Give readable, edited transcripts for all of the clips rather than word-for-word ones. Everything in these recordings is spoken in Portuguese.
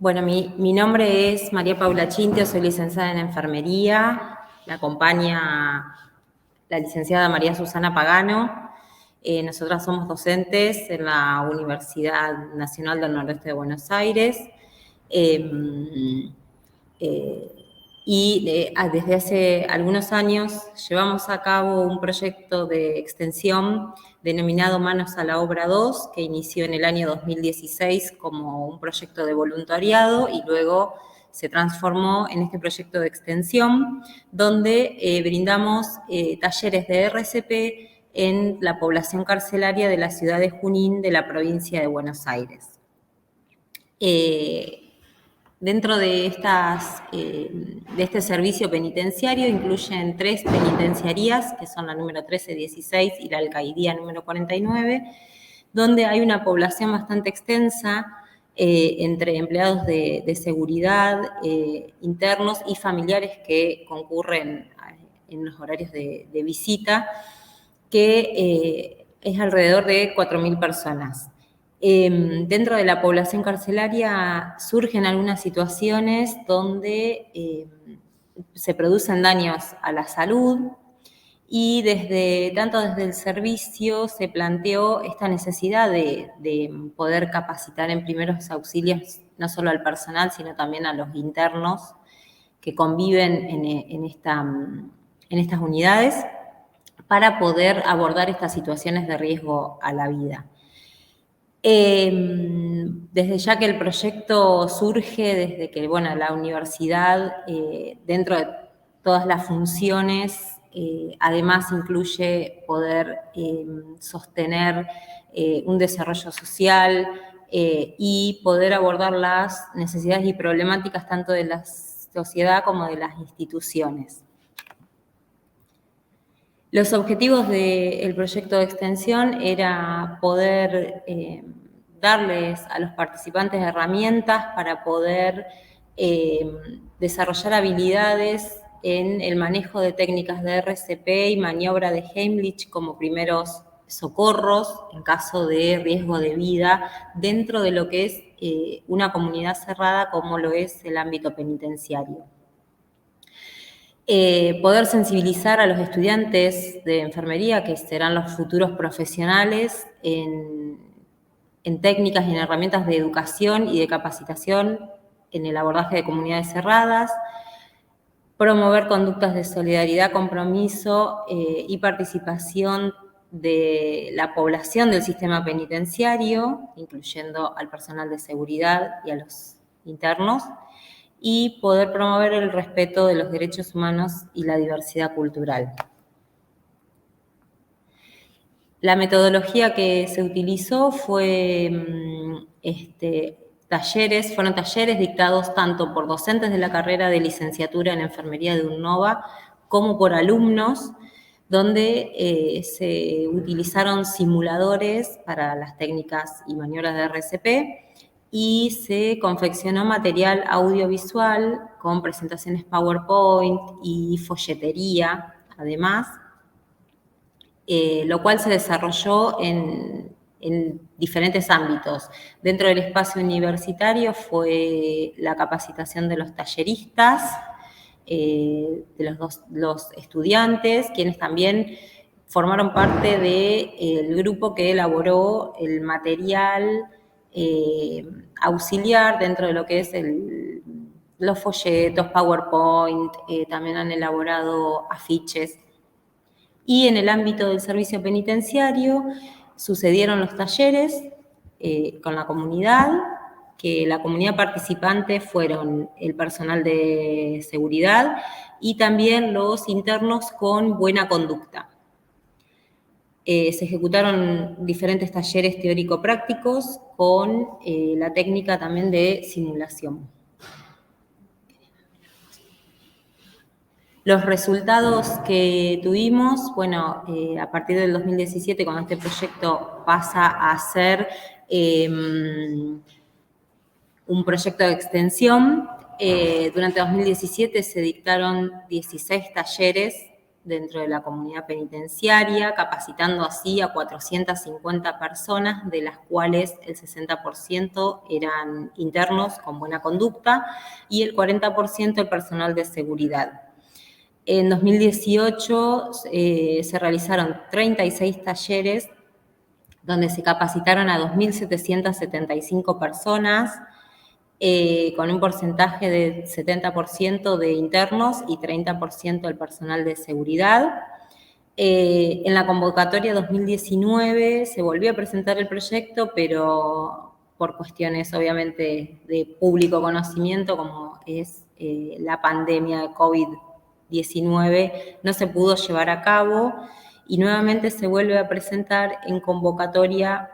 Bueno, mi nombre es María Paula Chintio, soy licenciada en enfermería, me acompaña la licenciada María Susana Pagano. Nosotras somos docentes en la Universidad Nacional del Nordeste de Buenos Aires. Desde hace algunos años llevamos a cabo un proyecto de extensión denominado Manos a la Obra 2, que inició en el año 2016 como un proyecto de voluntariado y luego se transformó en este proyecto de extensión, donde brindamos talleres de RCP en la población carcelaria de la ciudad de Junín, de la provincia de Buenos Aires. Dentro de este servicio penitenciario incluyen 3 penitenciarías, que son la número 1316 y la alcaidía número 49, donde hay una población bastante extensa entre empleados de seguridad, internos y familiares que concurren en los horarios de visita, que es alrededor de 4.000 personas. Dentro de la población carcelaria surgen algunas situaciones donde se producen daños a la salud y tanto desde el servicio se planteó esta necesidad de poder capacitar en primeros auxilios no solo al personal, sino también a los internos que conviven en estas unidades para poder abordar estas situaciones de riesgo a la vida. Desde ya que el proyecto surge desde que, la universidad, dentro de todas las funciones, además incluye poder sostener un desarrollo social y poder abordar las necesidades y problemáticas tanto de la sociedad como de las instituciones. Los objetivos del proyecto de extensión era poder darles a los participantes herramientas para poder desarrollar habilidades en el manejo de técnicas de RCP y maniobra de Heimlich como primeros socorros en caso de riesgo de vida dentro de lo que es una comunidad cerrada como lo es el ámbito penitenciario. Poder sensibilizar a los estudiantes de enfermería, que serán los futuros profesionales, en técnicas y en herramientas de educación y de capacitación en el abordaje de comunidades cerradas, promover conductas de solidaridad, compromiso y participación de la población del sistema penitenciario, incluyendo al personal de seguridad y a los internos, y poder promover el respeto de los derechos humanos y la diversidad cultural. La metodología que se utilizó fueron talleres dictados tanto por docentes de la carrera de licenciatura en enfermería de UNNOVA como por alumnos, donde se utilizaron simuladores para las técnicas y maniobras de RCP, y se confeccionó material audiovisual con presentaciones PowerPoint y folletería, además, lo cual se desarrolló en diferentes ámbitos. Dentro del espacio universitario fue la capacitación de los talleristas, de los estudiantes, quienes también formaron parte del grupo que elaboró el material auxiliar dentro de lo que es los folletos, PowerPoint, también han elaborado afiches. Y en el ámbito del servicio penitenciario sucedieron los talleres con la comunidad, que la comunidad participante fueron el personal de seguridad y también los internos con buena conducta. Se ejecutaron diferentes talleres teórico-prácticos con la técnica también de simulación. Los resultados que tuvimos, a partir del 2017, cuando este proyecto pasa a ser un proyecto de extensión, durante 2017 se dictaron 16 talleres dentro de la comunidad penitenciaria, capacitando así a 450 personas, de las cuales el 60% eran internos con buena conducta y el 40% el personal de seguridad. En 2018 se realizaron 36 talleres donde se capacitaron a 2.775 personas, con un porcentaje de 70% de internos y 30% del personal de seguridad. En la convocatoria 2019 se volvió a presentar el proyecto, pero por cuestiones obviamente de público conocimiento, como es la pandemia de COVID-19, no se pudo llevar a cabo y nuevamente se vuelve a presentar en convocatoria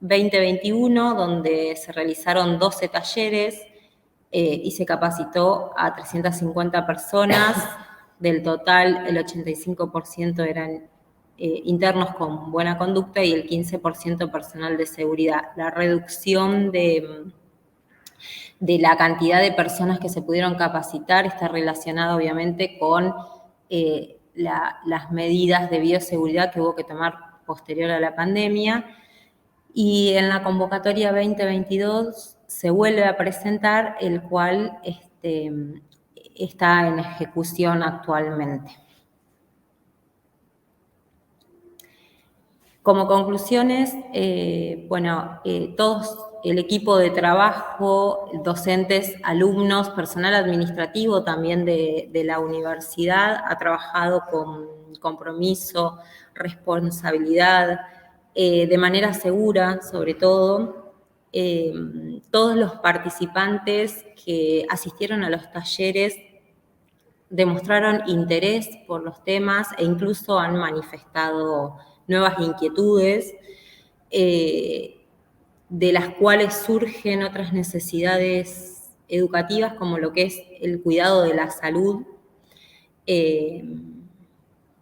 2021, donde se realizaron 12 talleres y se capacitó a 350 personas. Del total, el 85% eran internos con buena conducta y el 15% personal de seguridad. La reducción de la cantidad de personas que se pudieron capacitar está relacionada obviamente con las medidas de bioseguridad que hubo que tomar posterior a la pandemia. Y en la convocatoria 2022 se vuelve a presentar, el cual está en ejecución actualmente. Como conclusiones, todos el equipo de trabajo, docentes, alumnos, personal administrativo también de la universidad ha trabajado con compromiso, responsabilidad, de manera segura, sobre todo. Todos los participantes que asistieron a los talleres demostraron interés por los temas e incluso han manifestado nuevas inquietudes, de las cuales surgen otras necesidades educativas, como lo que es el cuidado de la salud,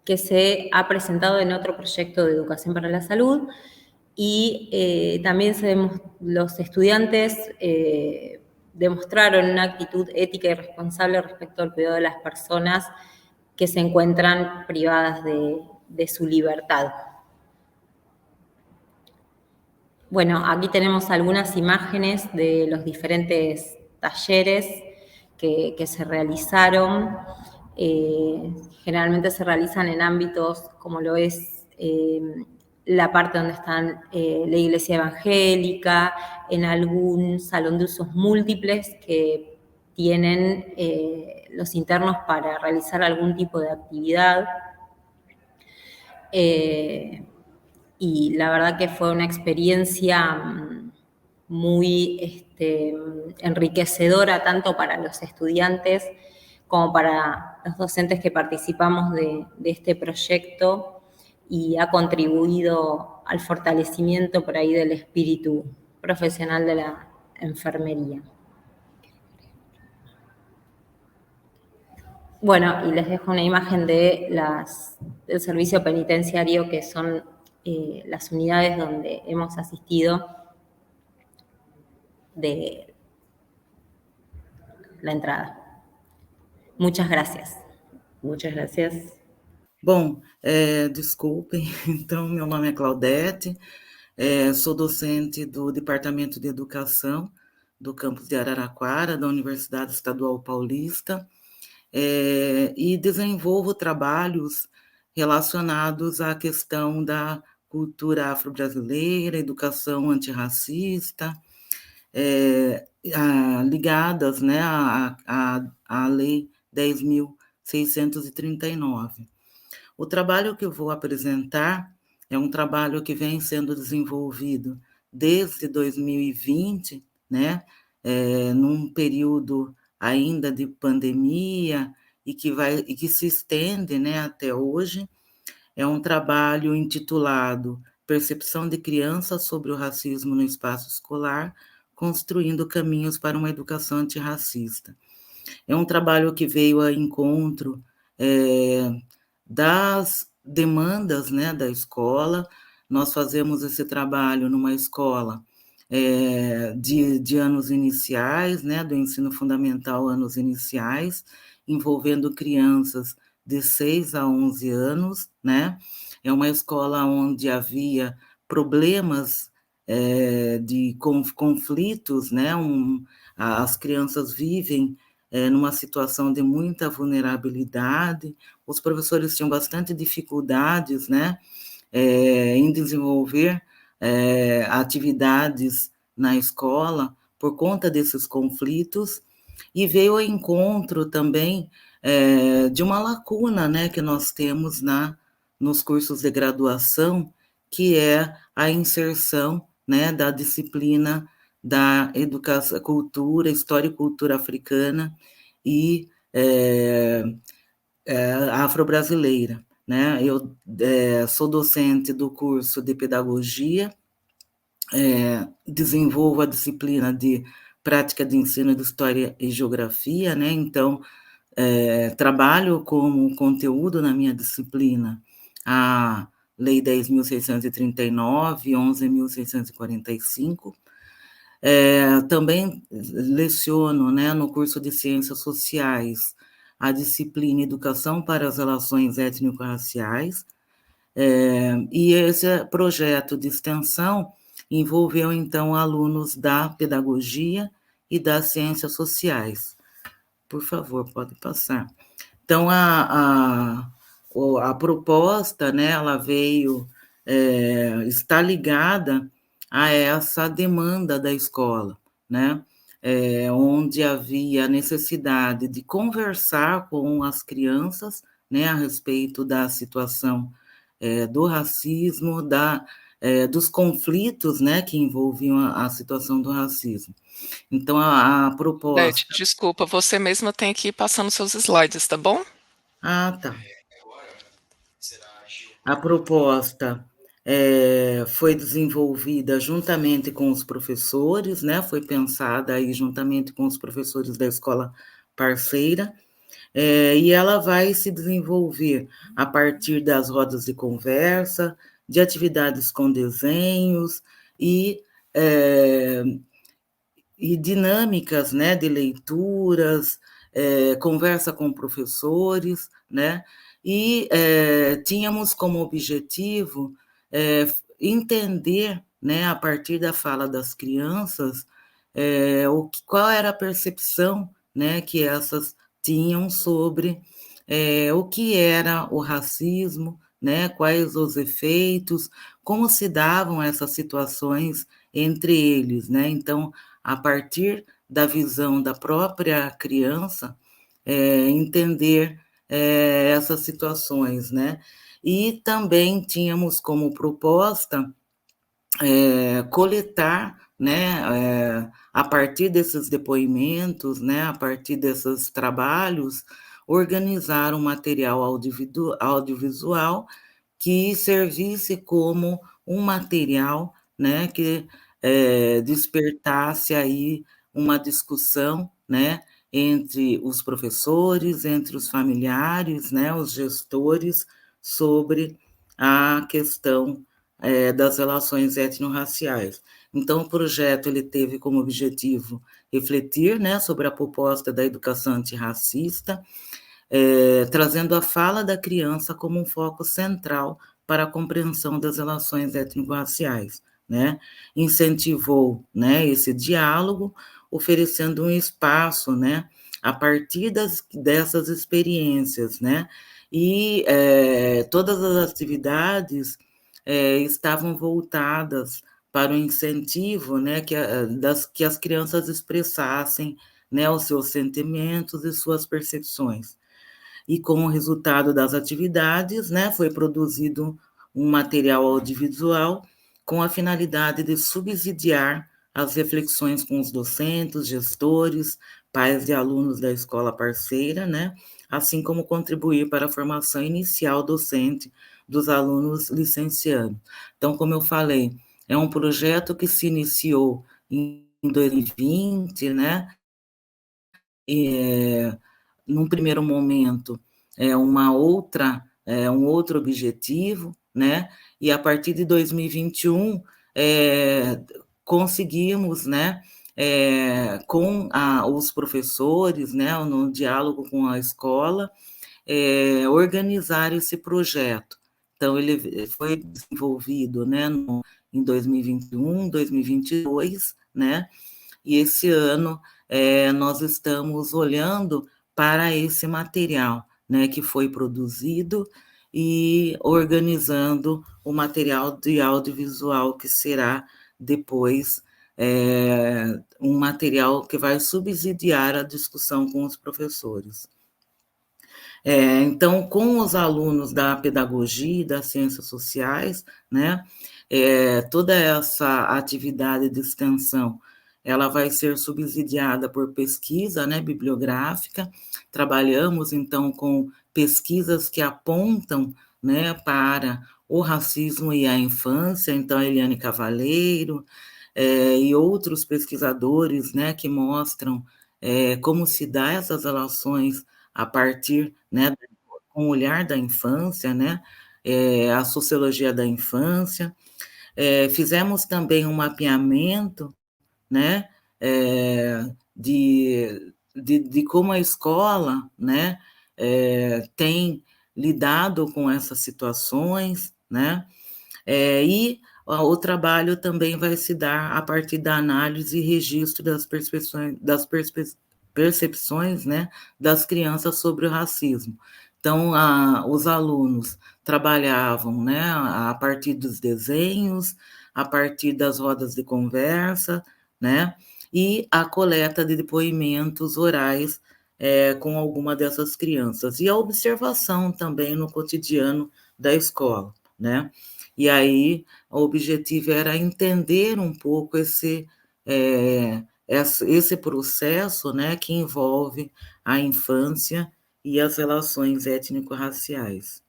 que se ha presentado en otro proyecto de educación para la salud, y también los estudiantes demostraron una actitud ética y responsable respecto al cuidado de las personas que se encuentran privadas de su libertad. Bueno, aquí tenemos algunas imágenes de los diferentes talleres que se realizaron. Generalmente se realizan en ámbitos como lo es la parte donde están la iglesia evangélica, en algún salón de usos múltiples que tienen los internos para realizar algún tipo de actividad. Y la verdad que fue una experiencia muy enriquecedora tanto para los estudiantes como para los docentes que participamos de este proyecto, y ha contribuido al fortalecimiento por ahí del espíritu profesional de la enfermería. Bueno, y les dejo una imagen de del servicio penitenciario, que son las unidades donde hemos asistido de la entrada. Muchas gracias. Muchas gracias. Bom, desculpem, então, meu nome é Claudete, sou docente do Departamento de Educação do campus de Araraquara, da Universidade Estadual Paulista, e desenvolvo trabalhos relacionados à questão da cultura afro-brasileira, educação antirracista, ligadas, né, à Lei 10.639. O trabalho que eu vou apresentar é um trabalho que vem sendo desenvolvido desde 2020, né, num período ainda de pandemia e que se estende, né, até hoje. É um trabalho intitulado Percepção de Crianças sobre o Racismo no Espaço Escolar, construindo caminhos para uma educação antirracista. É um trabalho que veio a encontro das demandas, né, da escola. Nós fazemos esse trabalho numa escola de anos iniciais, né, do ensino fundamental, anos iniciais, envolvendo crianças de 6 a 11 anos, né? É uma escola onde havia problemas de conflitos, né? As crianças vivem numa situação de muita vulnerabilidade, os professores tinham bastante dificuldades, né? Em desenvolver atividades na escola por conta desses conflitos, e veio ao encontro também de uma lacuna, né, que nós temos nos cursos de graduação, que é a inserção, né, da disciplina da educação, cultura, história e cultura africana e afro-brasileira. Né? Eu sou docente do curso de pedagogia, desenvolvo a disciplina de prática de ensino de história e geografia, né? Então, trabalho como conteúdo na minha disciplina a Lei 10.639, 11.645. Também leciono, né, no curso de Ciências Sociais a disciplina Educação para as Relações Étnico-Raciais, e esse projeto de extensão envolveu, então, alunos da pedagogia e das ciências sociais. Por favor, pode passar. Então, a proposta, né, ela veio, está ligada a essa demanda da escola, né, onde havia necessidade de conversar com as crianças, né, a respeito da situação do racismo, dos conflitos, né, que envolviam a situação do racismo. Então, a Beth, proposta... desculpa, você mesma tem que ir passando seus slides, tá bom? Ah, tá. A proposta foi desenvolvida juntamente com os professores, né? Foi pensada aí juntamente com os professores da escola parceira, e ela vai se desenvolver a partir das rodas de conversa, de atividades com desenhos e dinâmicas, né, de leituras, conversa com professores, né, e tínhamos como objetivo entender, né, a partir da fala das crianças, qual era a percepção, né, que essas tinham sobre o que era o racismo, né, quais os efeitos, como se davam essas situações entre eles, né? Então, a partir da visão da própria criança, entender essas situações, né? E também tínhamos como proposta coletar, né, a partir desses depoimentos, né, a partir desses trabalhos, organizar um material audiovisual que servisse como um material, né, que despertasse aí uma discussão, né, entre os professores, entre os familiares, né, os gestores, sobre a questão das relações étnico-raciais. Então, o projeto ele teve como objetivo refletir, né, sobre a proposta da educação antirracista, trazendo a fala da criança como um foco central para a compreensão das relações étnico-raciais, né? Incentivou, né, esse diálogo, oferecendo um espaço, né, a partir dessas experiências, né? E todas as atividades estavam voltadas para o incentivo, né, que as crianças expressassem, né, os seus sentimentos e suas percepções. E como resultado das atividades, né, foi produzido um material audiovisual com a finalidade de subsidiar as reflexões com os docentes, gestores, pais e alunos da escola parceira, né, assim como contribuir para a formação inicial docente dos alunos licenciados. Então, como eu falei, é um projeto que se iniciou em 2020, né, num primeiro momento, um outro objetivo, né? E a partir de 2021, conseguimos, né, com os professores, né, no diálogo com a escola, organizar esse projeto. Então, ele foi desenvolvido, né, em 2021, 2022, né, e esse ano nós estamos olhando para esse material, né, que foi produzido e organizando o material de audiovisual que será depois um material que vai subsidiar a discussão com os professores. Então, com os alunos da pedagogia e das ciências sociais, né, toda essa atividade de extensão, ela vai ser subsidiada por pesquisa, né, bibliográfica. Trabalhamos, então, com pesquisas que apontam, né, para o racismo e a infância, então, a Eliane Cavaleiro, e outros pesquisadores, né, que mostram como se dá essas relações a partir, né, com o olhar da infância, né, a sociologia da infância. Fizemos também um mapeamento, né, de como a escola, né, tem lidado com essas situações, né, e o trabalho também vai se dar a partir da análise e registro das percepções, né, das crianças sobre o racismo. Então, os alunos trabalhavam, né, a partir dos desenhos, a partir das rodas de conversa, né, e a coleta de depoimentos orais com alguma dessas crianças, e a observação também no cotidiano da escola, né. E aí, o objetivo era entender um pouco esse processo, né, que envolve a infância e as relações étnico-raciais.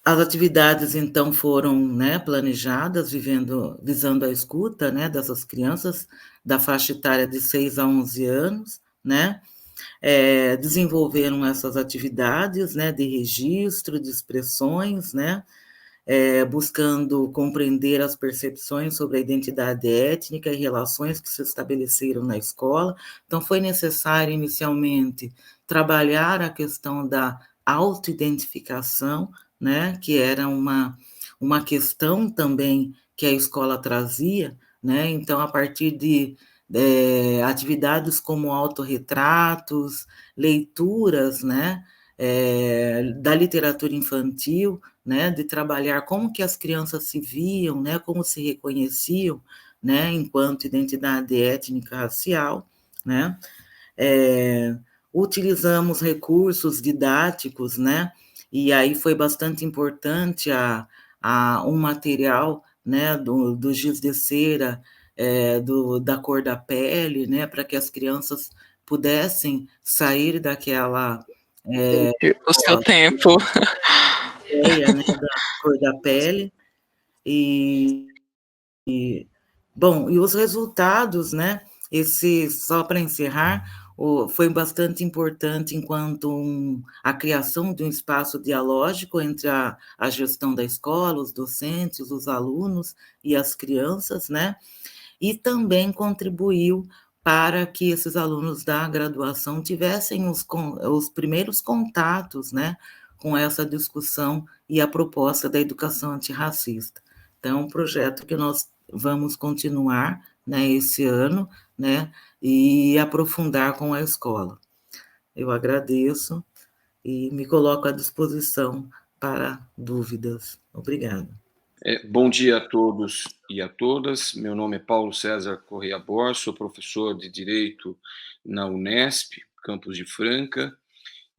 As atividades, então, foram, né, planejadas, visando a escuta, né, dessas crianças da faixa etária de 6 a 11 anos, né, desenvolveram essas atividades, né, de registro, de expressões, né, buscando compreender as percepções sobre a identidade étnica e relações que se estabeleceram na escola. Então, foi necessário, inicialmente, trabalhar a questão da autoidentificação, né, que era uma questão também que a escola trazia, né, então, a partir de atividades como autorretratos, leituras, né, da literatura infantil, né, de trabalhar como que as crianças se viam, né, como se reconheciam, né, enquanto identidade étnica racial, né, utilizamos recursos didáticos, né, e aí foi bastante importante um material, né, do giz de cera, da cor da pele, né, para que as crianças pudessem sair daquela O seu tempo. ideia, né, da cor da pele, e bom, e os resultados, né, só para encerrar, foi bastante importante enquanto a criação de um espaço dialógico entre a gestão da escola, os docentes, os alunos e as crianças, né, e também contribuiu para que esses alunos da graduação tivessem os primeiros contatos, né, com essa discussão e a proposta da educação antirracista. Então, é um projeto que nós vamos continuar, né, esse ano, né, e aprofundar com a escola. Eu agradeço e me coloco à disposição para dúvidas. Obrigada. Bom dia a todos e a todas. Meu nome é Paulo César Correia Borges, sou professor de Direito na Unesp, campus de Franca,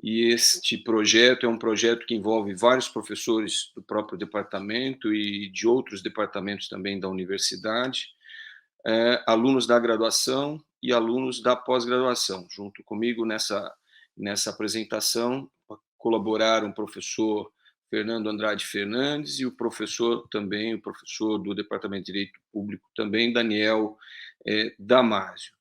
e este projeto é um projeto que envolve vários professores do próprio departamento e de outros departamentos também da universidade, alunos da graduação e alunos da pós-graduação. Junto comigo nessa apresentação colaboraram o professor Fernando Andrade Fernandes e o professor do Departamento de Direito Público também, Daniel Damasio.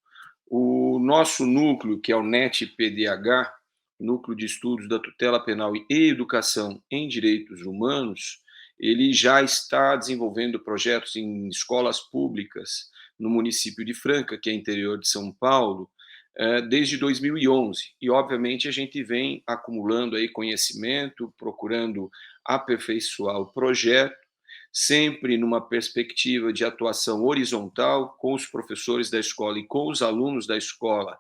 O nosso núcleo, que é o NET-PDH, Núcleo de Estudos da Tutela Penal e Educação em Direitos Humanos, ele já está desenvolvendo projetos em escolas públicas no município de Franca, que é interior de São Paulo, desde 2011. E, obviamente, a gente vem acumulando aí conhecimento, procurando aperfeiçoar o projeto, sempre numa perspectiva de atuação horizontal com os professores da escola e com os alunos da escola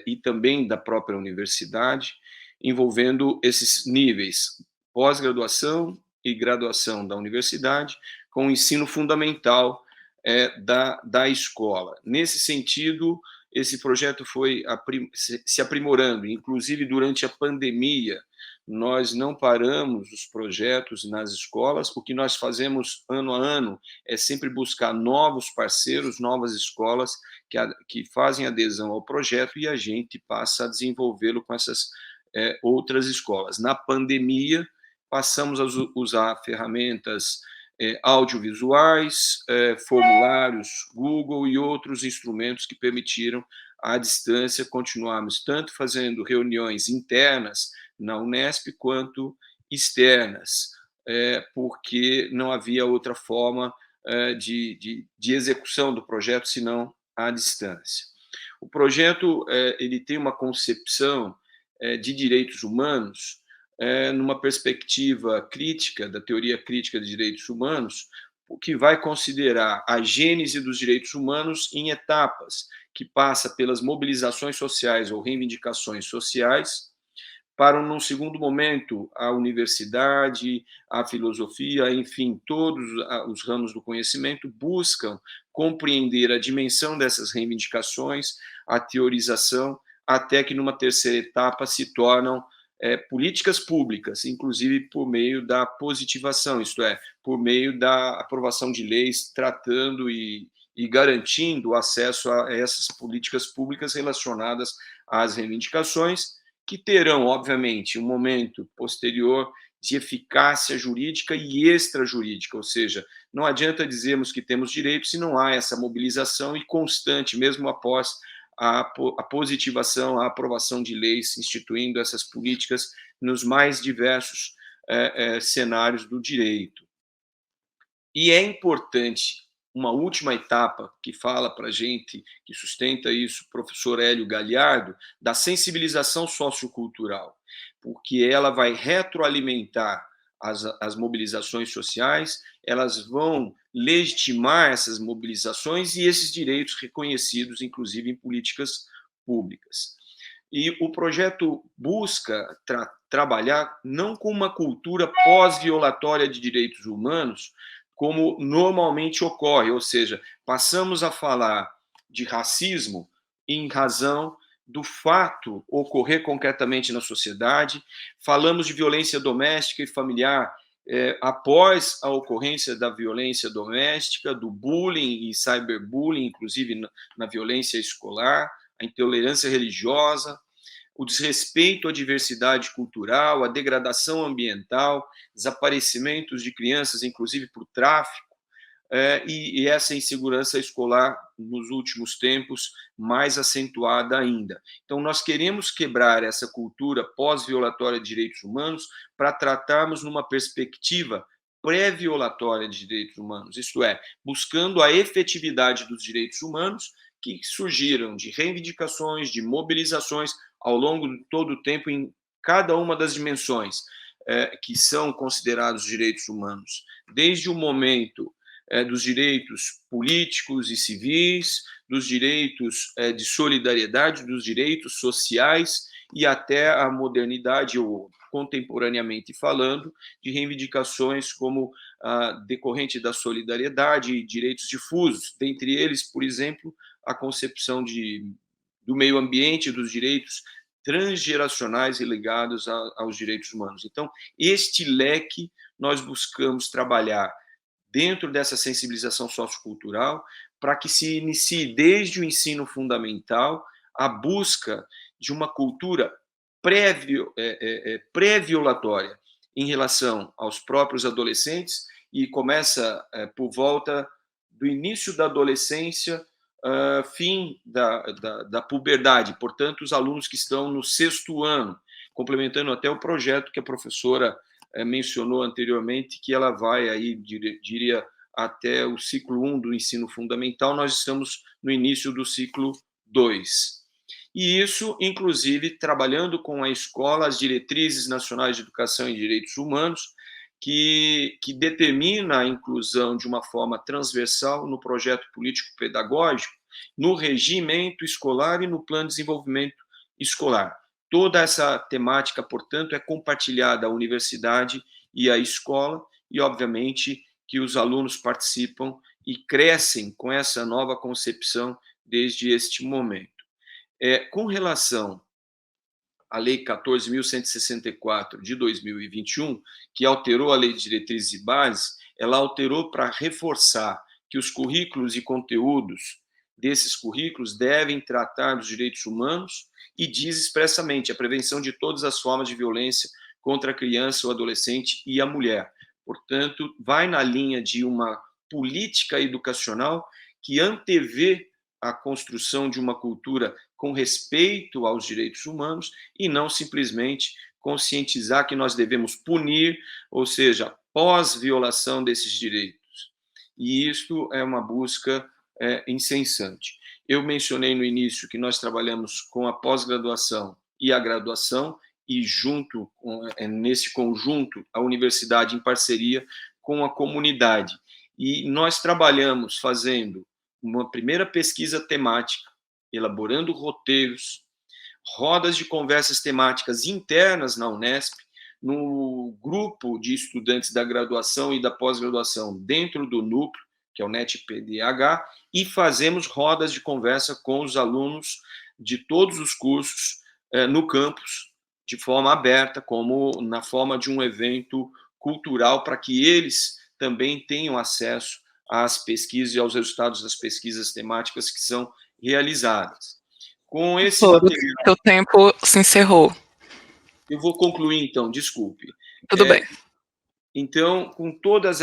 e também da própria universidade, envolvendo esses níveis pós-graduação e graduação da universidade, com o ensino fundamental da escola. Nesse sentido, esse projeto foi se aprimorando, inclusive durante a pandemia, nós não paramos os projetos nas escolas, o que nós fazemos ano a ano é sempre buscar novos parceiros, novas escolas que fazem adesão ao projeto e a gente passa a desenvolvê-lo com essas outras escolas. Na pandemia, passamos a usar ferramentas audiovisuais, formulários Google e outros instrumentos que permitiram, à distância, continuarmos tanto fazendo reuniões internas na Unesp quanto externas, porque não havia outra forma de execução do projeto senão à distância. O projeto ele tem uma concepção de direitos humanos numa perspectiva crítica, da teoria crítica de direitos humanos, que vai considerar a gênese dos direitos humanos em etapas, que passa pelas mobilizações sociais ou reivindicações sociais, para, num segundo momento, a universidade, a filosofia, enfim, todos os ramos do conhecimento buscam compreender a dimensão dessas reivindicações, a teorização, até que, numa terceira etapa, se tornam políticas públicas, inclusive por meio da positivação, isto é, por meio da aprovação de leis tratando e garantindo o acesso a essas políticas públicas relacionadas às reivindicações, que terão, obviamente, um momento posterior de eficácia jurídica e extrajurídica, ou seja, não adianta dizermos que temos direitos se não há essa mobilização e constante, mesmo após a positivação, a aprovação de leis instituindo essas políticas nos mais diversos cenários do direito. E é importante uma última etapa que fala para a gente, que sustenta isso, o professor Hélio Galiardo, da sensibilização sociocultural, porque ela vai retroalimentar as mobilizações sociais, elas vão legitimar essas mobilizações e esses direitos reconhecidos, inclusive em políticas públicas. E o projeto busca trabalhar não com uma cultura pós-violatória de direitos humanos, como normalmente ocorre, ou seja, passamos a falar de racismo em razão do fato ocorrer concretamente na sociedade, falamos de violência doméstica e familiar após a ocorrência da violência doméstica, do bullying e cyberbullying, inclusive na violência escolar, a intolerância religiosa, o desrespeito à diversidade cultural, a degradação ambiental, desaparecimentos de crianças, inclusive por tráfico, e essa insegurança escolar, nos últimos tempos, mais acentuada ainda. Então, nós queremos quebrar essa cultura pós-violatória de direitos humanos para tratarmos numa perspectiva pré-violatória de direitos humanos, isto é, buscando a efetividade dos direitos humanos que surgiram de reivindicações, de mobilizações, ao longo de todo o tempo, em cada uma das dimensões que são considerados direitos humanos, desde o momento dos direitos políticos e civis, dos direitos de solidariedade, dos direitos sociais e até a modernidade, ou contemporaneamente falando, de reivindicações como decorrente da solidariedade e direitos difusos, dentre eles, por exemplo, a concepção do meio ambiente, dos direitos transgeracionais e ligados aos direitos humanos. Então, este leque nós buscamos trabalhar dentro dessa sensibilização sociocultural para que se inicie desde o ensino fundamental a busca de uma cultura pré-violatória em relação aos próprios adolescentes e começa por volta do início da adolescência, fim da puberdade, portanto, os alunos que estão no 6º ano, complementando até o projeto que a professora mencionou anteriormente, que ela vai aí, diria, até o ciclo 1 do ensino fundamental, nós estamos no início do ciclo 2. E isso, inclusive, trabalhando com a escola, as diretrizes nacionais de educação e direitos humanos, que determina a inclusão de uma forma transversal no projeto político-pedagógico, no regimento escolar e no plano de desenvolvimento escolar. Toda essa temática, portanto, é compartilhada à universidade e à escola, e, obviamente, que os alunos participam e crescem com essa nova concepção desde este momento. Com relação à Lei 14.164 de 2021, que alterou a Lei de Diretrizes e Bases, ela alterou para reforçar que os currículos e conteúdos desses currículos devem tratar dos direitos humanos e diz expressamente a prevenção de todas as formas de violência contra a criança, o adolescente e a mulher. Portanto, vai na linha de uma política educacional que antevê a construção de uma cultura com respeito aos direitos humanos e não simplesmente conscientizar que nós devemos punir, ou seja, pós-violação desses direitos. E isto é uma busca incessante. Eu mencionei no início que nós trabalhamos com a pós-graduação e a graduação, e junto nesse conjunto, a universidade em parceria com a comunidade. E nós trabalhamos fazendo uma primeira pesquisa temática, elaborando roteiros, rodas de conversas temáticas internas na Unesp, no grupo de estudantes da graduação e da pós-graduação dentro do núcleo, que é o NET-PDH, e fazemos rodas de conversa com os alunos de todos os cursos no campus, de forma aberta, como na forma de um evento cultural, para que eles também tenham acesso às pesquisas e aos resultados das pesquisas temáticas que são realizadas. Com esse material... Seu tempo se encerrou. Eu vou concluir, então, desculpe. Tudo bem. Então, com todas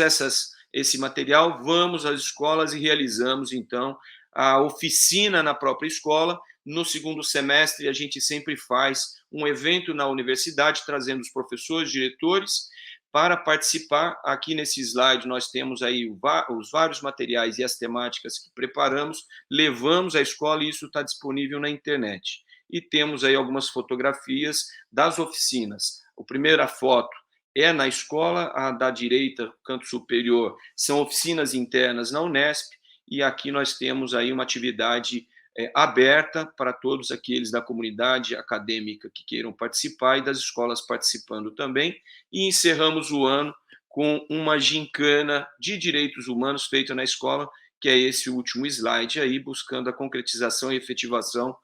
esse material, vamos às escolas e realizamos, então, a oficina na própria escola. No segundo semestre, a gente sempre faz um evento na universidade, trazendo os professores, diretores, para participar. Aqui nesse slide nós temos aí os vários materiais e as temáticas que preparamos, levamos à escola e isso está disponível na internet. E temos aí algumas fotografias das oficinas. A primeira foto é na escola, a da direita, canto superior, são oficinas internas na Unesp, e aqui nós temos aí uma atividade aberta para todos aqueles da comunidade acadêmica que queiram participar e das escolas participando também, e encerramos o ano com uma gincana de direitos humanos feita na escola, que é esse último slide aí, buscando a concretização e efetivação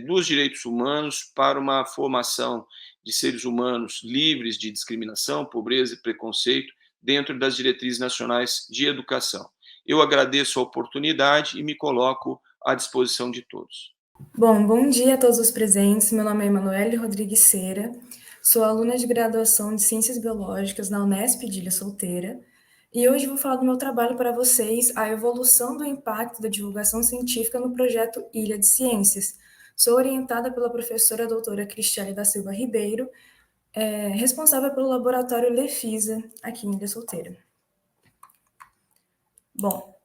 dos direitos humanos para uma formação de seres humanos livres de discriminação, pobreza e preconceito dentro das diretrizes nacionais de educação. Eu agradeço a oportunidade e me coloco à disposição de todos. Bom dia a todos os presentes. Meu nome é Emanuele Rodrigues Cera, sou aluna de graduação de Ciências Biológicas na Unesp de Ilha Solteira, e hoje vou falar do meu trabalho para vocês, a evolução do impacto da divulgação científica no projeto Ilha de Ciências. Sou orientada pela professora doutora Cristiane da Silva Ribeiro, responsável pelo laboratório Lefisa, aqui em Ilha Solteira. Bom,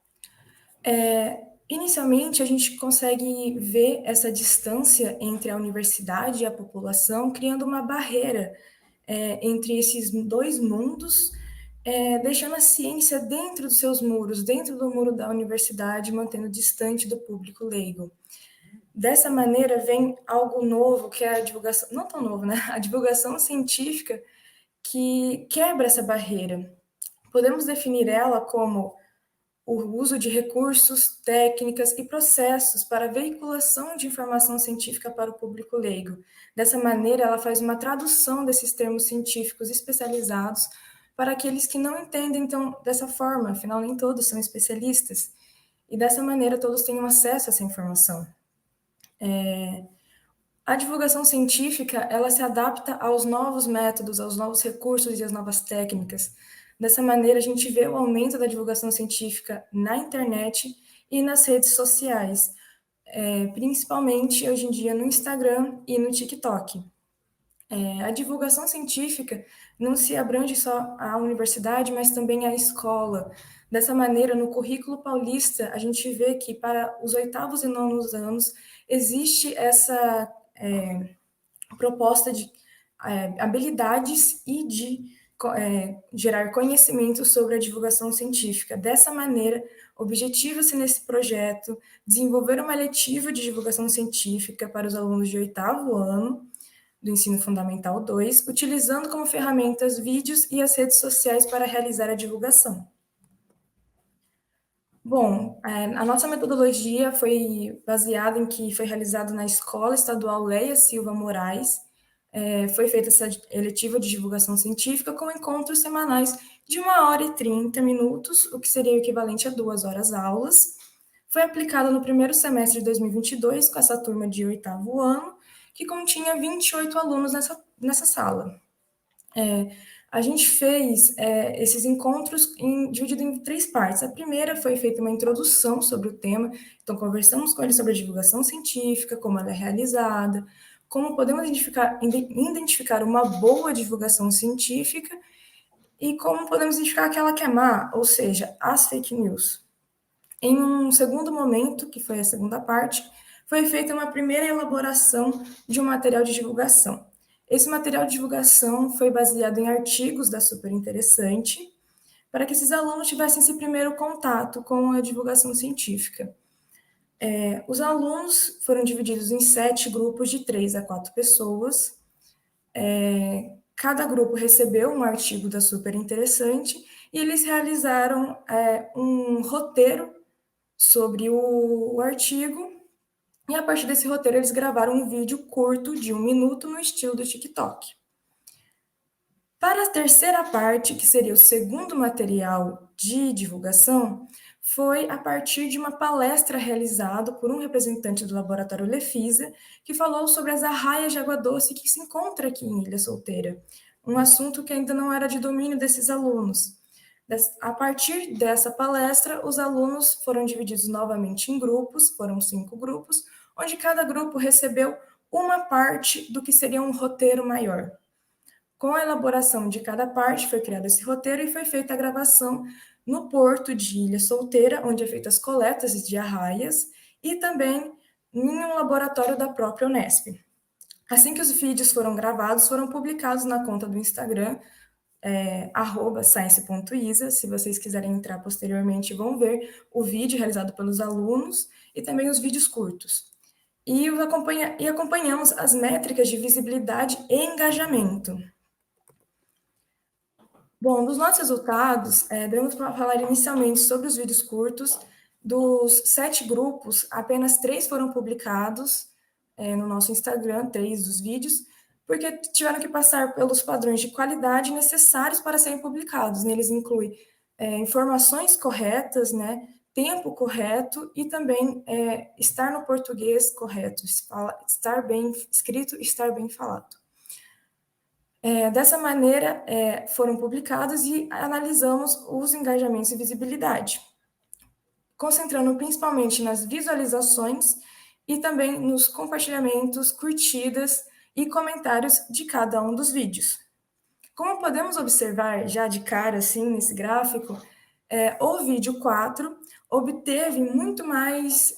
inicialmente a gente consegue ver essa distância entre a universidade e a população, criando uma barreira entre esses dois mundos, deixando a ciência dentro dos seus muros, dentro do muro da universidade, mantendo distante do público leigo. Dessa maneira, vem algo novo, que é a divulgação, não tão novo, né? A divulgação científica que quebra essa barreira. Podemos definir ela como o uso de recursos, técnicas e processos para a veiculação de informação científica para o público leigo. Dessa maneira, ela faz uma tradução desses termos científicos especializados para aqueles que não entendem, então, dessa forma, afinal, nem todos são especialistas. E dessa maneira, todos tenham acesso a essa informação. A divulgação científica, ela se adapta aos novos métodos, aos novos recursos e às novas técnicas. Dessa maneira, a gente vê o aumento da divulgação científica na internet e nas redes sociais, principalmente hoje em dia no Instagram e no TikTok. A divulgação científica não se abrange só à universidade, mas também à escola. Dessa maneira, no currículo paulista, a gente vê que para os 8º e 9º anos existe essa proposta de habilidades e de gerar conhecimento sobre a divulgação científica. Dessa maneira, objetiva-se nesse projeto desenvolver uma letiva de divulgação científica para os alunos de 8º ano, do Ensino Fundamental 2, utilizando como ferramentas vídeos e as redes sociais para realizar a divulgação. Bom, a nossa metodologia foi baseada em que foi realizado na Escola Estadual Leia Silva Moraes. Foi feita essa eletiva de divulgação científica com encontros semanais de 1h30, o que seria o equivalente a 2 horas aulas. Foi aplicada no primeiro semestre de 2022 com essa turma de 8º ano, que continha 28 alunos nessa sala. A gente fez esses encontros dividido em 3 partes. A primeira foi feita uma introdução sobre o tema, então conversamos com eles sobre a divulgação científica, como ela é realizada, como podemos identificar uma boa divulgação científica e como podemos identificar aquela que é má, ou seja, as fake news. Em um segundo momento, que foi a segunda parte, foi feita uma primeira elaboração de um material de divulgação. Esse material de divulgação foi baseado em artigos da Super Interessante, para que esses alunos tivessem esse primeiro contato com a divulgação científica. Os alunos foram divididos em 7 grupos de 3 a 4 pessoas. Cada grupo recebeu um artigo da Super Interessante e eles realizaram um roteiro sobre o artigo, e a partir desse roteiro eles gravaram um vídeo curto de 1 minuto no estilo do TikTok. Para a terceira parte, que seria o segundo material de divulgação, foi a partir de uma palestra realizada por um representante do Laboratório Lefisa, que falou sobre as arraias de água doce que se encontra aqui em Ilha Solteira, um assunto que ainda não era de domínio desses alunos. A partir dessa palestra, os alunos foram divididos novamente em grupos, foram 5 grupos, onde cada grupo recebeu uma parte do que seria um roteiro maior. Com a elaboração de cada parte, foi criado esse roteiro e foi feita a gravação no porto de Ilha Solteira, onde é feitas as coletas de arraias, e também em um laboratório da própria Unesp. Assim que os vídeos foram gravados, foram publicados na conta do Instagram, @science.isa. Se vocês quiserem entrar posteriormente, vão ver o vídeo realizado pelos alunos e também os vídeos curtos. E acompanhamos as métricas de visibilidade e engajamento. Bom, dos nossos resultados, devemos falar inicialmente sobre os vídeos curtos. Dos 7 grupos, apenas 3 foram publicados no nosso Instagram, 3 dos vídeos, porque tiveram que passar pelos padrões de qualidade necessários para serem publicados. Neles inclui informações corretas, né, tempo correto e também estar no português correto, estar bem escrito e estar bem falado. Dessa maneira, foram publicados e analisamos os engajamentos e visibilidade, concentrando principalmente nas visualizações e também nos compartilhamentos, curtidas e comentários de cada um dos vídeos. Como podemos observar já de cara, assim, nesse gráfico, o vídeo 4 obteve muito mais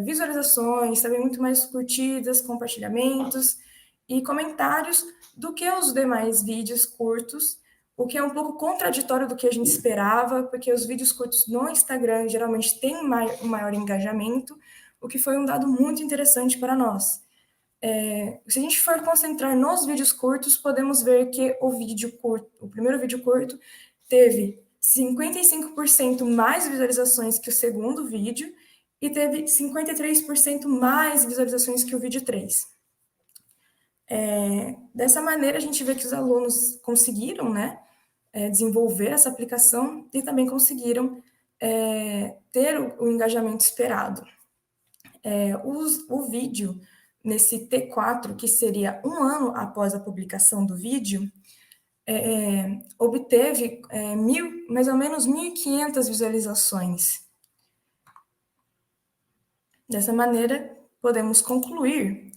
visualizações, também muito mais curtidas, compartilhamentos e comentários do que os demais vídeos curtos, o que é um pouco contraditório do que a gente esperava, porque os vídeos curtos no Instagram geralmente têm um maior engajamento, o que foi um dado muito interessante para nós. Se a gente for concentrar nos vídeos curtos, podemos ver que o primeiro vídeo curto teve 55% mais visualizações que o segundo vídeo e teve 53% mais visualizações que o vídeo 3. Dessa maneira, a gente vê que os alunos conseguiram, né, desenvolver essa aplicação e também conseguiram ter o engajamento esperado. O vídeo, nesse T4, que seria 1 ano após a publicação do vídeo, obteve mais ou menos 1.500 visualizações. Dessa maneira, podemos concluir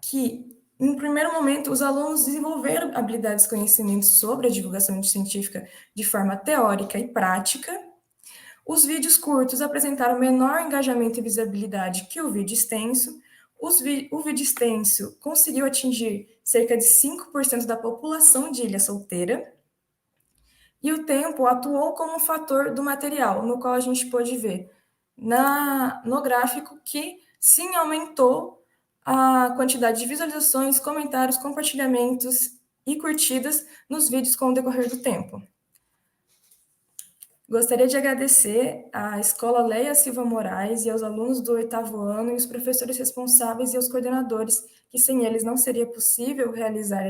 que Em um primeiro momento, os alunos desenvolveram habilidades e conhecimentos sobre a divulgação científica de forma teórica e prática. Os vídeos curtos apresentaram menor engajamento e visibilidade que o vídeo extenso. O vídeo extenso conseguiu atingir cerca de 5% da população de Ilha Solteira. E o tempo atuou como um fator do material, no qual a gente pôde ver no gráfico que sim aumentou a quantidade de visualizações, comentários, compartilhamentos e curtidas nos vídeos com o decorrer do tempo. Gostaria de agradecer à Escola Leia Silva Moraes e aos alunos do 8º ano e os professores responsáveis e aos coordenadores, que sem eles não seria possível realizar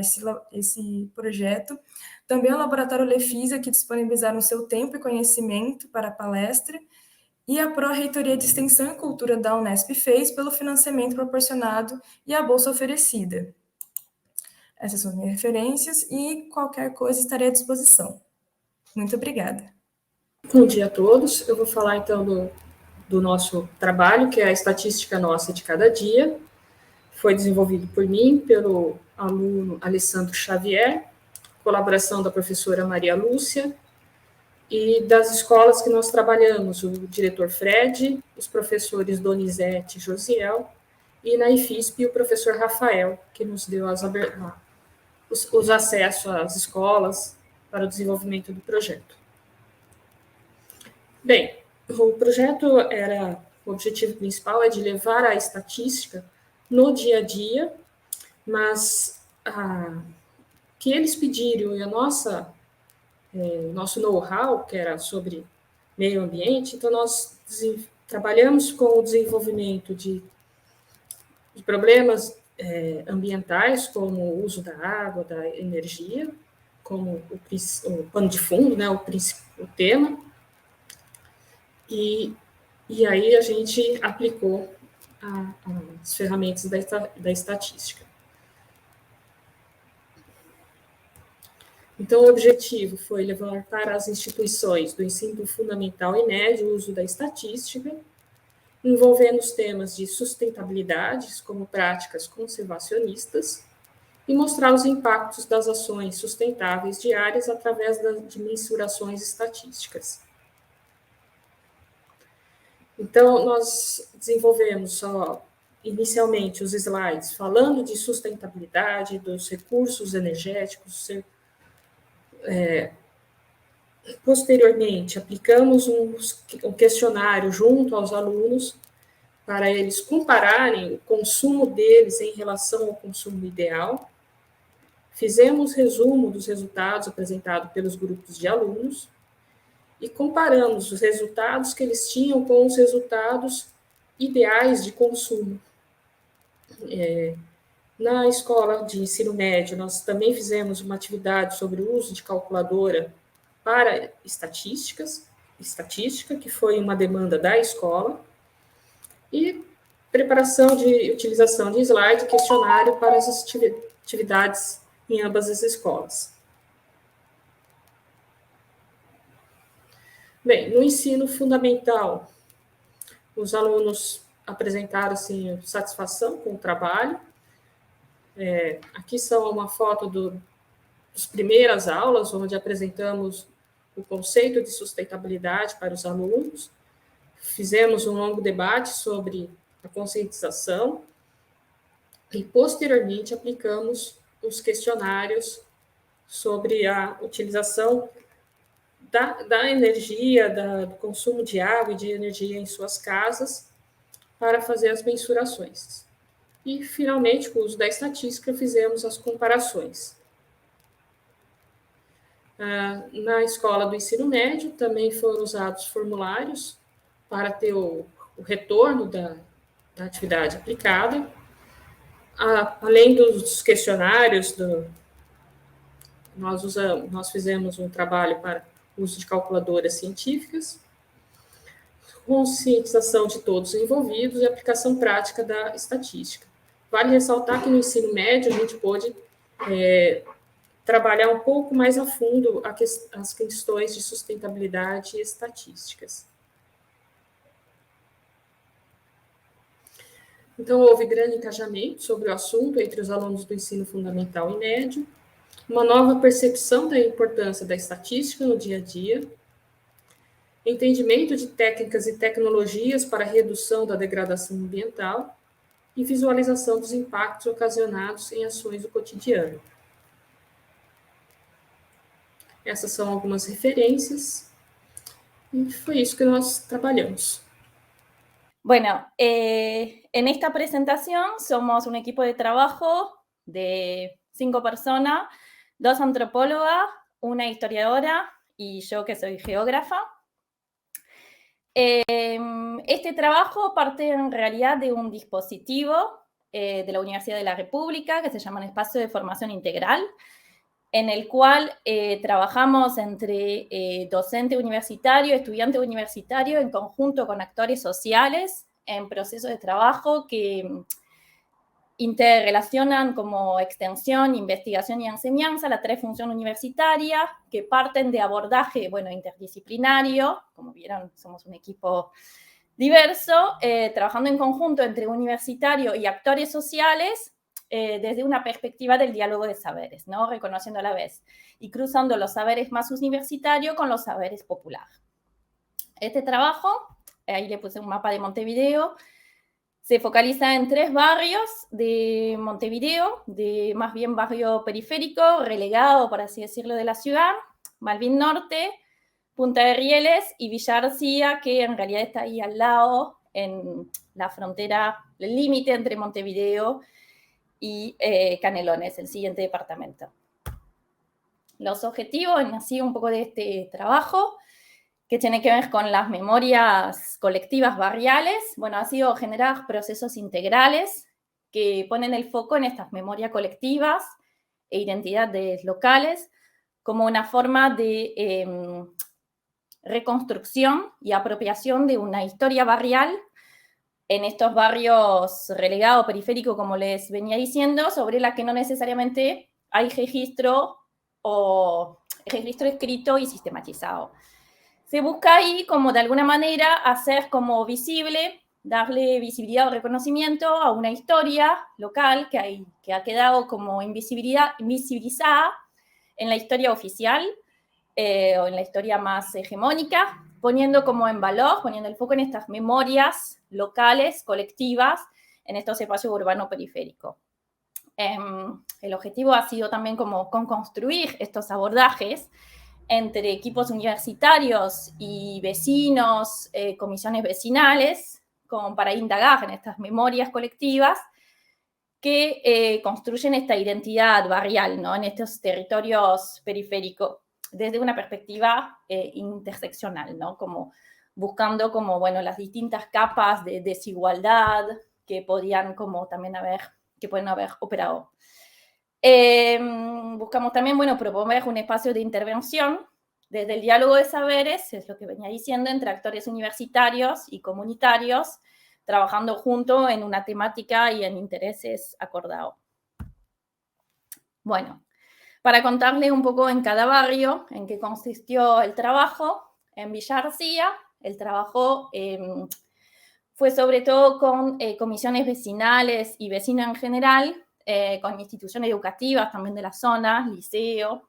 esse projeto. Também ao Laboratório Lefisa, que disponibilizaram seu tempo e conhecimento para a palestra, e a Pró-Reitoria de Extensão e Cultura da Unesp fez pelo financiamento proporcionado e a bolsa oferecida. Essas são as minhas referências e qualquer coisa estarei à disposição. Muito obrigada. Bom dia a todos. Eu vou falar então do nosso trabalho, que é a estatística nossa de cada dia. Foi desenvolvido por mim, pelo aluno Alessandro Xavier, colaboração da professora Maria Lúcia, e das escolas que nós trabalhamos, o diretor Fred, os professores Donizete e Josiel, e na IFISP o professor Rafael, que nos deu os acessos às escolas para o desenvolvimento do projeto. Bem, o projeto o objetivo principal é de levar a estatística no dia a dia, mas que eles pediram e nosso know-how, que era sobre meio ambiente, então nós trabalhamos com o desenvolvimento de problemas ambientais, como o uso da água, da energia, como o pano de fundo, né, o tema, e aí a gente aplicou as ferramentas da estatística. Então, o objetivo foi levar para as instituições do ensino fundamental e médio o uso da estatística, envolvendo os temas de sustentabilidade, como práticas conservacionistas, e mostrar os impactos das ações sustentáveis diárias através de mensurações estatísticas. Então, nós desenvolvemos inicialmente os slides falando de sustentabilidade, dos recursos energéticos. Posteriormente, aplicamos um questionário junto aos alunos para eles compararem o consumo deles em relação ao consumo ideal. Fizemos resumo dos resultados apresentados pelos grupos de alunos e comparamos os resultados que eles tinham com os resultados ideais de consumo. Na escola de ensino médio, nós também fizemos uma atividade sobre o uso de calculadora para estatística, que foi uma demanda da escola, e preparação de utilização de slide e questionário para as atividades em ambas as escolas. Bem, no ensino fundamental, os alunos apresentaram assim, satisfação com o trabalho. Aqui são uma foto das primeiras aulas, onde apresentamos o conceito de sustentabilidade para os alunos. Fizemos um longo debate sobre a conscientização e, posteriormente, aplicamos os questionários sobre a utilização da energia, do consumo de água e de energia em suas casas para fazer as mensurações. E, finalmente, com o uso da estatística, fizemos as comparações. Na escola do ensino médio, também foram usados formulários para ter o retorno da atividade aplicada. Além dos questionários, nós fizemos um trabalho para uso de calculadoras científicas, conscientização de todos os envolvidos e aplicação prática da estatística. Vale ressaltar que no ensino médio a gente pôde trabalhar um pouco mais a fundo as questões de sustentabilidade e estatísticas. Então, houve grande engajamento sobre o assunto entre os alunos do ensino fundamental e médio, uma nova percepção da importância da estatística no dia a dia, entendimento de técnicas e tecnologias para a redução da degradação ambiental e visualização dos impactos ocasionados em ações do cotidiano. Essas são algumas referências y fue eso que nos trabajamos. Bueno, en esta presentación somos un equipo de trabajo de 5 personas, 2 antropólogas, una historiadora y yo que soy geógrafa. Este trabajo parte en realidad de un dispositivo de la Universidad de la República que se llama un espacio de formación integral, en el cual trabajamos entre docente universitario, estudiante universitario, en conjunto con actores sociales, en procesos de trabajo que interrelacionan como extensión, investigación y enseñanza la función universitaria, que parten de abordaje, bueno, interdisciplinario, como vieron, somos un equipo diverso, trabajando en conjunto entre universitario y actores sociales, desde una perspectiva del diálogo de saberes, ¿no? Reconociendo a la vez y cruzando los saberes más universitarios con los saberes populares. Este trabajo, ahí le puse un mapa de Montevideo, se focaliza en 3 barrios de Montevideo, de más bien barrio periférico, relegado, por así decirlo, de la ciudad, Malvin Norte, Punta de Rieles y Villa García, que en realidad está ahí al lado, en la frontera, el límite entre Montevideo y Canelones, el siguiente departamento. Los objetivos han sido un poco de este trabajo, que tiene que ver con las memorias colectivas barriales. Bueno, ha sido generar procesos integrales que ponen el foco en estas memorias colectivas e identidades locales como una forma de reconstrucción y apropiación de una historia barrial en estos barrios relegados, periféricos, como les venía diciendo, sobre la que no necesariamente hay registro o registro escrito y sistematizado. Se busca ahí como de alguna manera hacer como visible, darle visibilidad o reconocimiento a una historia local que ha quedado como invisibilizada en la historia oficial o en la historia más hegemónica, poniendo como en valor, poniendo el foco en estas memorias locales, colectivas, en estos espacios urbanos periféricos. El objetivo ha sido también como construir estos abordajes entre equipos universitarios y vecinos, comisiones vecinales, como para indagar en estas memorias colectivas que construyen esta identidad barrial, ¿no? En estos territorios periféricos, desde una perspectiva interseccional, ¿no? Como buscando como, bueno, las distintas capas de desigualdad que podían como también que pueden haber operado. Buscamos también, bueno, proponer un espacio de intervención desde el diálogo de saberes, es lo que venía diciendo, entre actores universitarios y comunitarios, trabajando juntos en una temática y en intereses acordados. Bueno, para contarles un poco en cada barrio en qué consistió el trabajo, en Villa García, el trabajo fue sobre todo con comisiones vecinales y vecinos en general, con instituciones educativas también de la zona, liceo,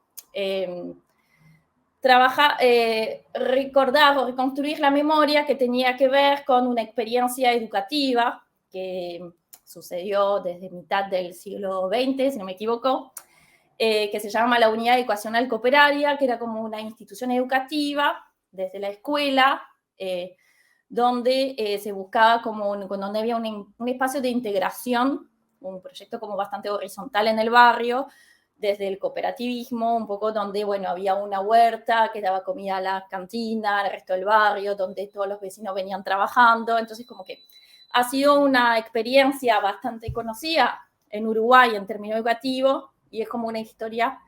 recordar o reconstruir la memoria que tenía que ver con una experiencia educativa que sucedió desde mitad del siglo XX, si no me equivoco, que se llama la Unidad Educacional Cooperaria, que era como una institución educativa desde la escuela, donde se buscaba donde había un espacio de integración, un proyecto como bastante horizontal en el barrio, desde el cooperativismo, un poco donde, bueno, había una huerta que daba comida a la cantina, al resto del barrio, donde todos los vecinos venían trabajando. Entonces, como que ha sido una experiencia bastante conocida en Uruguay en términos educativos, y es como una historia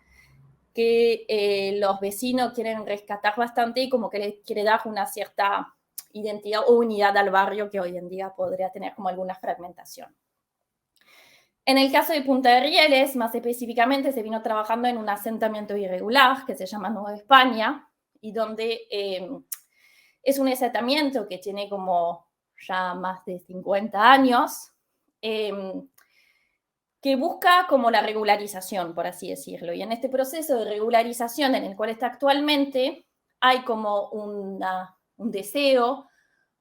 que los vecinos quieren rescatar bastante y como que les quiere dar una cierta identidad o unidad al barrio que hoy en día podría tener como alguna fragmentación. En el caso de Punta de Rieles, más específicamente, se vino trabajando en un asentamiento irregular que se llama Nueva España, y donde es un asentamiento que tiene como ya más de 50 años, que busca como la regularización, por así decirlo. Y en este proceso de regularización en el cual está actualmente, hay como un deseo,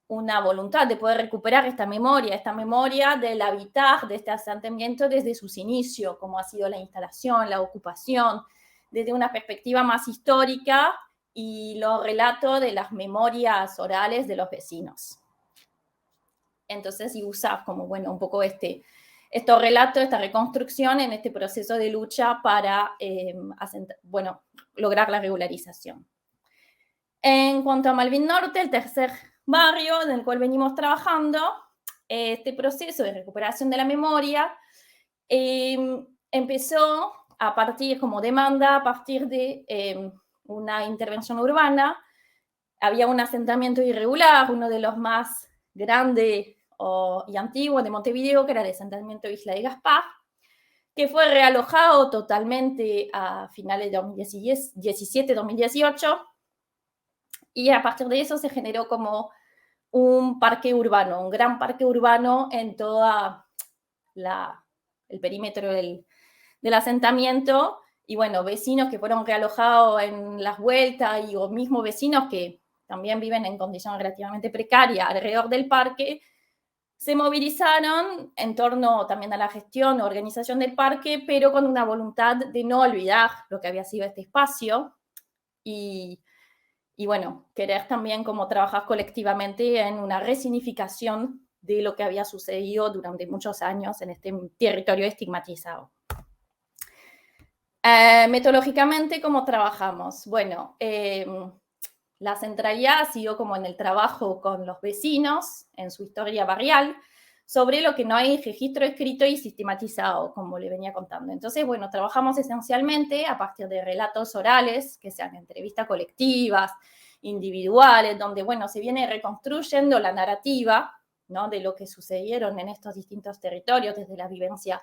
una voluntad de poder recuperar esta memoria del habitar, de este asentamiento desde sus inicios, como ha sido la instalación, la ocupación, desde una perspectiva más histórica y los relatos de las memorias orales de los vecinos. Entonces, y usa como, bueno, un poco estos relatos, esta reconstrucción en este proceso de lucha para, lograr la regularización. En cuanto a Malvin Norte, el tercer barrio en el cual venimos trabajando, este proceso de recuperación de la memoria empezó a partir como demanda, a partir de una intervención urbana. Había un asentamiento irregular, uno de los más grandes y antiguos de Montevideo, que era el asentamiento Isla de Gaspar, que fue realojado totalmente a finales de 2017-2018, y a partir de eso se generó como un parque urbano, un gran parque urbano en todo el perímetro del asentamiento, y bueno, vecinos que fueron realojados en las vueltas, y o mismos vecinos que también viven en condiciones relativamente precarias alrededor del parque, se movilizaron en torno también a la gestión o organización del parque, pero con una voluntad de no olvidar lo que había sido este espacio y bueno, querer también como trabajar colectivamente en una resignificación de lo que había sucedido durante muchos años en este territorio estigmatizado. Metodológicamente, ¿cómo trabajamos? Bueno, la centralidad ha sido como en el trabajo con los vecinos, en su historia barrial, sobre lo que no hay registro escrito y sistematizado, como le venía contando. Entonces, bueno, trabajamos esencialmente a partir de relatos orales, que sean entrevistas colectivas, individuales, donde, bueno, se viene reconstruyendo la narrativa, ¿no?, de lo que sucedieron en estos distintos territorios, desde las vivencias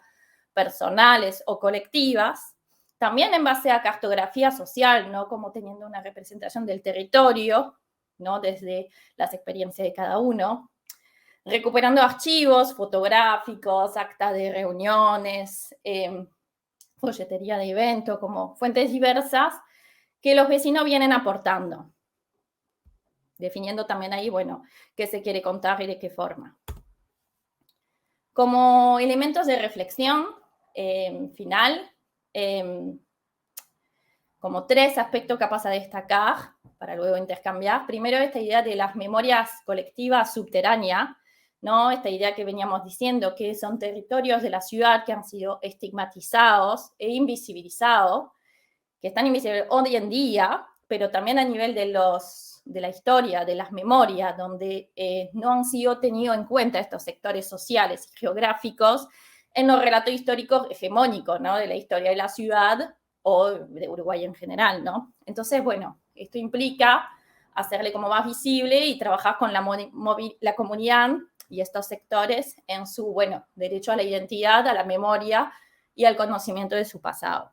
personales o colectivas, también en base a cartografía social, ¿no?, como teniendo una representación del territorio, ¿no?, desde las experiencias de cada uno, recuperando archivos fotográficos, actas de reuniones, folletería de eventos, como fuentes diversas que los vecinos vienen aportando, definiendo también ahí, bueno, qué se quiere contar y de qué forma. Como elementos de reflexión final, como 3 aspectos capaz de destacar para luego intercambiar. Primero, esta idea de las memorias colectivas subterráneas, ¿no? Esta idea que veníamos diciendo, que son territorios de la ciudad que han sido estigmatizados e invisibilizados, que están invisibles hoy en día, pero también a nivel de la historia, de las memorias, donde no han sido tenidos en cuenta estos sectores sociales y geográficos en los relatos históricos hegemónicos, ¿no?, de la historia de la ciudad o de Uruguay en general, ¿no? Entonces, bueno, esto implica hacerle como más visible y trabajar con la comunidad y estos sectores en su, bueno, derecho a la identidad, a la memoria y al conocimiento de su pasado.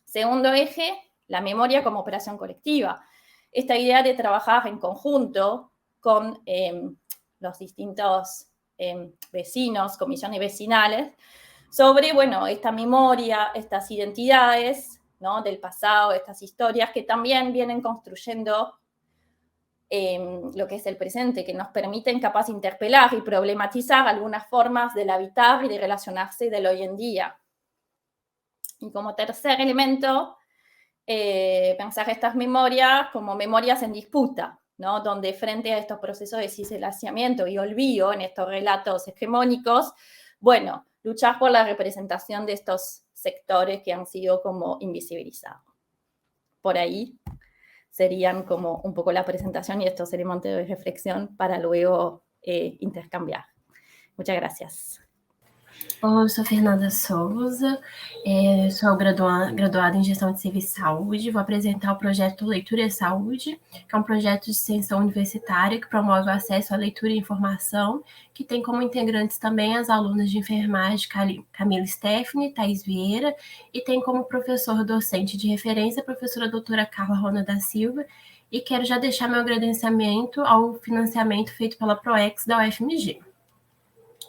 Segundo eje, la memoria como operación colectiva. Esta idea de trabajar en conjunto con los distintos vecinos, comisiones vecinales, sobre, bueno, esta memoria, estas identidades, ¿no?, del pasado, estas historias que también vienen construyendo lo que es el presente, que nos permiten capaz interpelar y problematizar algunas formas del habitar y de relacionarse del hoy en día. Y como tercer elemento, pensar estas memorias como memorias en disputa, ¿no?, donde frente a estos procesos de silenciamiento y olvido en estos relatos hegemónicos, bueno, luchar por la representación de estos sectores que han sido como invisibilizados. Por ahí serían como un poco la presentación y estos elementos de reflexión para luego intercambiar. Muchas gracias. Olá, eu sou Fernanda Souza, sou graduada em Gestão de Serviço e Saúde. Vou apresentar o projeto Leitura e Saúde, que é um projeto de extensão universitária que promove o acesso à leitura e informação, que tem como integrantes também as alunas de enfermagem Camila Stephanie, Thaís Vieira, e tem como professor docente de referência a professora doutora Carla Rona da Silva, e quero já deixar meu agradecimento ao financiamento feito pela PROEX da UFMG.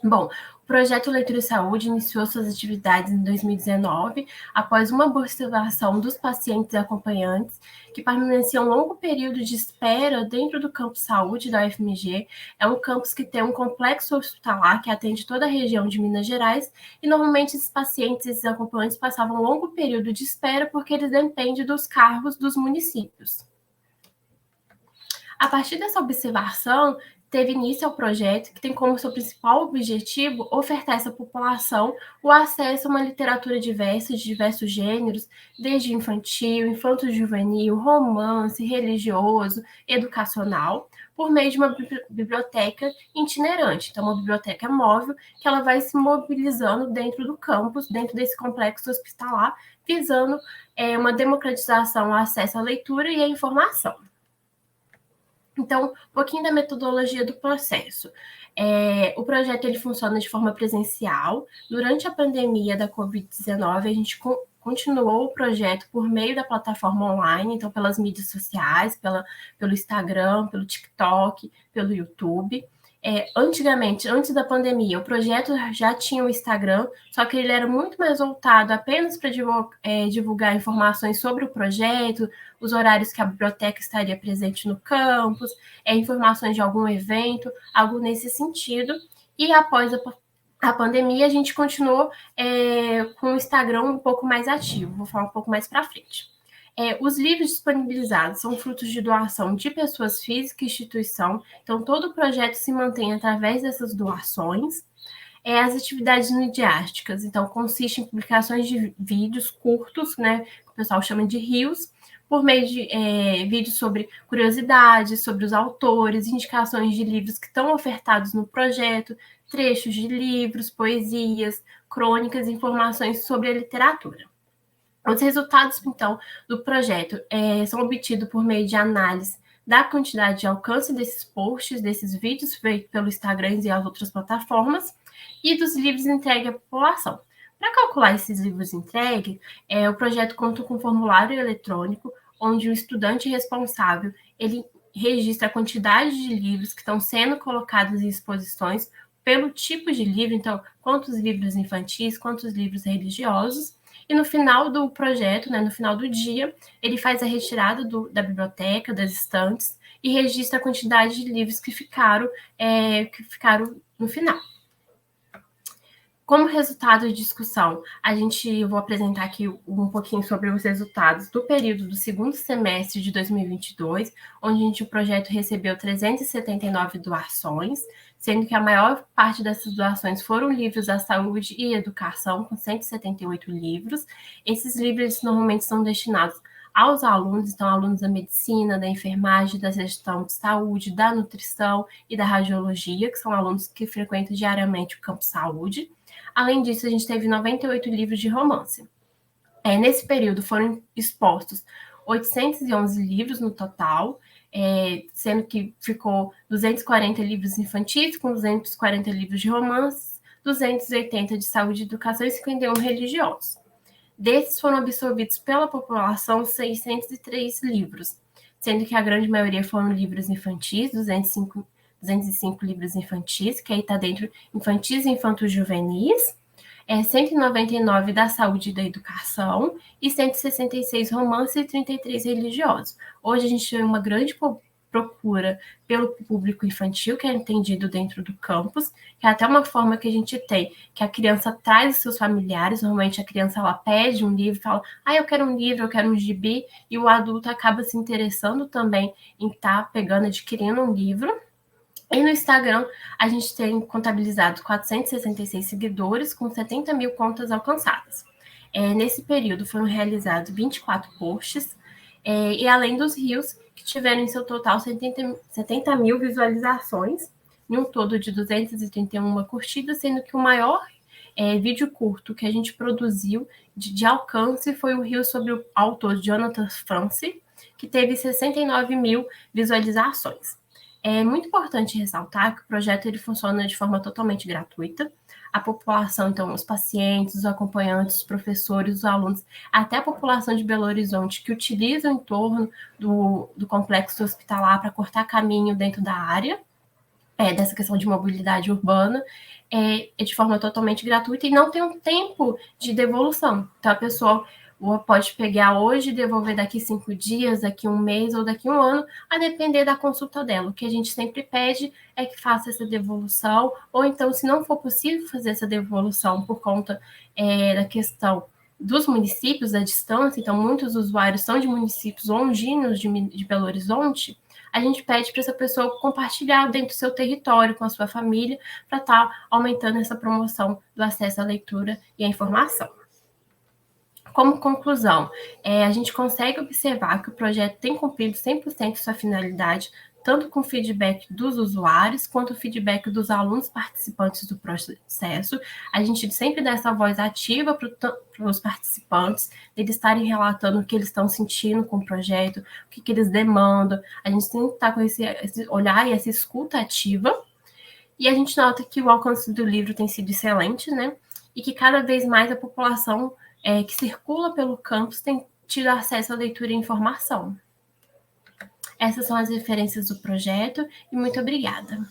Bom, o projeto Leitura e Saúde iniciou suas atividades em 2019, após uma observação dos pacientes e acompanhantes que permaneciam um longo período de espera dentro do campus saúde da UFMG. É um campus que tem um complexo hospitalar que atende toda a região de Minas Gerais, e normalmente esses pacientes e esses acompanhantes passavam um longo período de espera porque eles dependem dos cargos dos municípios. A partir dessa observação, teve início ao projeto, que tem como seu principal objetivo ofertar a essa população o acesso a uma literatura diversa, de diversos gêneros, desde infantil, infanto-juvenil, romance, religioso, educacional, por meio de uma biblioteca itinerante. Então, uma biblioteca móvel, que ela vai se mobilizando dentro do campus, dentro desse complexo hospitalar, visando uma democratização, acesso à leitura e à informação. Então, um pouquinho da metodologia do processo. O projeto ele funciona de forma presencial. Durante a pandemia da Covid-19, a gente continuou o projeto por meio da plataforma online, então pelas mídias sociais, pelo Instagram, pelo TikTok, pelo YouTube. Antigamente, antes da pandemia, o projeto já tinha o Instagram, só que ele era muito mais voltado apenas para divulgar informações sobre o projeto, os horários que a biblioteca estaria presente no campus, informações de algum evento, algo nesse sentido. E após a pandemia, a gente continuou com o Instagram um pouco mais ativo, vou falar um pouco mais para frente. Os livros disponibilizados são frutos de doação de pessoas físicas e instituição, então todo o projeto se mantém através dessas doações. As atividades midiáticas, então, consistem em publicações de vídeos curtos, né, que o pessoal chama de reels, por meio de vídeos sobre curiosidades, sobre os autores, indicações de livros que estão ofertados no projeto, trechos de livros, poesias, crônicas, informações sobre a literatura. Os resultados, então, do projeto são obtidos por meio de análise da quantidade de alcance desses posts, desses vídeos feitos pelo Instagram e as outras plataformas, e dos livros entregues à população. Para calcular esses livros entregues, o projeto conta com um formulário eletrônico, onde o estudante responsável ele registra a quantidade de livros que estão sendo colocados em exposições pelo tipo de livro, então, quantos livros infantis, quantos livros religiosos. E no final do projeto, né, no final do dia, ele faz a retirada da biblioteca, das estantes, e registra a quantidade de livros que ficaram no final. Como resultado de discussão, eu vou apresentar aqui um pouquinho sobre os resultados do período do segundo semestre de 2022, onde o projeto recebeu 379 doações, sendo que a maior parte dessas doações foram livros da saúde e educação, com 178 livros. Esses livros normalmente são destinados aos alunos, então alunos da medicina, da enfermagem, da gestão de saúde, da nutrição e da radiologia, que são alunos que frequentam diariamente o campo saúde. Além disso, a gente teve 98 livros de romance. Nesse período foram expostos 811 livros no total, sendo que ficou 240 livros infantis, com 240 livros de romance, 280 de saúde e educação e 51 religiosos. Desses foram absorvidos pela população 603 livros, sendo que a grande maioria foram livros infantis, 205 livros infantis, que aí está dentro infantis e infanto-juvenis, 199 da saúde e da educação e 166 romances e 33 religiosos. Hoje a gente tem uma grande procura pelo público infantil, que é entendido dentro do campus, que é até uma forma que a gente tem, que a criança traz os seus familiares, normalmente a criança ela pede um livro, fala, eu quero um livro, eu quero um gibi, e o adulto acaba se interessando também em estar adquirindo um livro. E no Instagram, a gente tem contabilizado 466 seguidores, com 70 mil contas alcançadas. Nesse período, foram realizados 24 posts, e além dos reels, que tiveram em seu total 70 mil visualizações, em um todo de 231 curtidas, sendo que o maior vídeo curto que a gente produziu de alcance foi o reel sobre o autor Jonathan Franzen, que teve 69 mil visualizações. É muito importante ressaltar que o projeto ele funciona de forma totalmente gratuita. A população, então, os pacientes, os acompanhantes, os professores, os alunos, até a população de Belo Horizonte, que utiliza o entorno do complexo hospitalar para cortar caminho dentro da área, dessa questão de mobilidade urbana, é de forma totalmente gratuita e não tem um tempo de devolução. Então, a pessoa pode pegar hoje e devolver daqui 5 dias, daqui 1 mês ou daqui 1 ano, a depender da consulta dela. O que a gente sempre pede é que faça essa devolução, ou então, se não for possível fazer essa devolução por conta da questão dos municípios, da distância, então muitos usuários são de municípios longínquos de Belo Horizonte, a gente pede para essa pessoa compartilhar dentro do seu território, com a sua família, para estar aumentando essa promoção do acesso à leitura e à informação. Como conclusão, a gente consegue observar que o projeto tem cumprido 100% sua finalidade, tanto com o feedback dos usuários, quanto o feedback dos alunos participantes do processo. A gente sempre dá essa voz ativa para os participantes, eles estarem relatando o que eles estão sentindo com o projeto, o que eles demandam. A gente sempre está com esse olhar e essa escuta ativa. E a gente nota que o alcance do livro tem sido excelente, né? E que cada vez mais a população que circula pelo campus tem tido acesso à leitura e informação. Essas são as referências do projeto e muito obrigada.